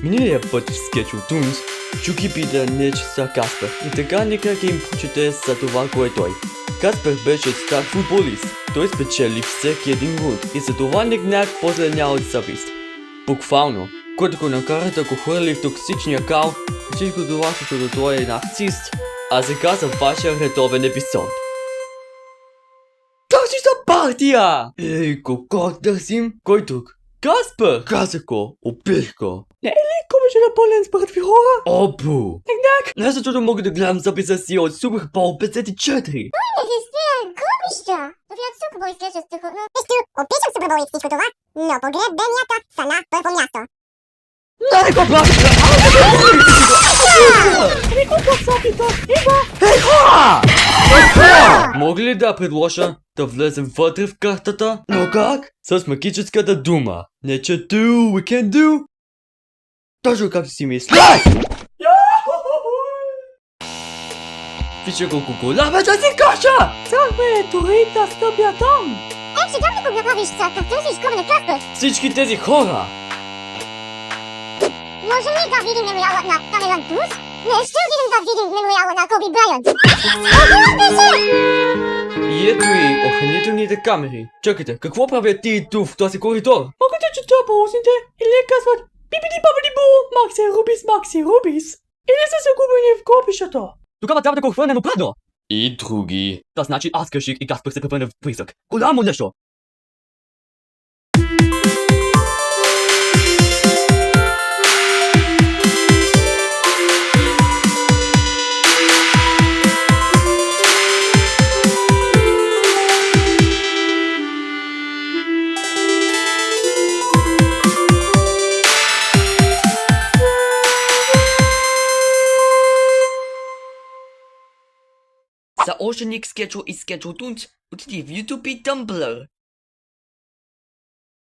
Миналия път в скетч от Тунс, Чуки пита Нечиса Каспер и така нека им прочете за това, кой е той. Каспер беше стар футболист. Той спечели всеки един рунд и за това Нигняк после няма съвест. Буквално, което го накара да го хвърли в токсичния кал, всичко това, защото той е нарцист. А сега за вашия редовен епизод. Тази са партия! Ей, кого търсим? Кой тук? Каспер! Казах го, убих го. Не е ли комиче да пълен с мъртви хора? Обу! Нигняк! Не защото мога да гледам записа си от Супер Бол 54. Губища! Довият Супер Бол изглежда страхотно. Нищо, обичам Супер Бол и всичко това, но погребенията са на първо място. Не го плаща! Не го плаща! Ей, хора! Мога ли да предложа да влезем вътре в картата? Но как? С магическата дума. Не че do, we can do. Точно както си мисля. Вижте колко голяма тази каша! Цахме дори да стъпя там! Ще дам ли го направиш сега, как търсиш скоро на Каспер? Всички тези хора! Можем ли да видим мемориалът на Камеран Плюс? Не, ще отидем да видим мемориалът на Коби Брайант. И ето и охранителните камери. Чакайте, какво правят ти тук в този коридор? Мога да чета по устните или казват пипиди-папади-бу, Макси Рубис. Или са загубени в гробищата. Тогава трябва да го хвърнем обратно. И други. Да, значи аз каших и Каспер се превърне в призрак. Голямо нещо. За още ник скетчо и скетчо Тунц, отиди в YouTube и Tumblr.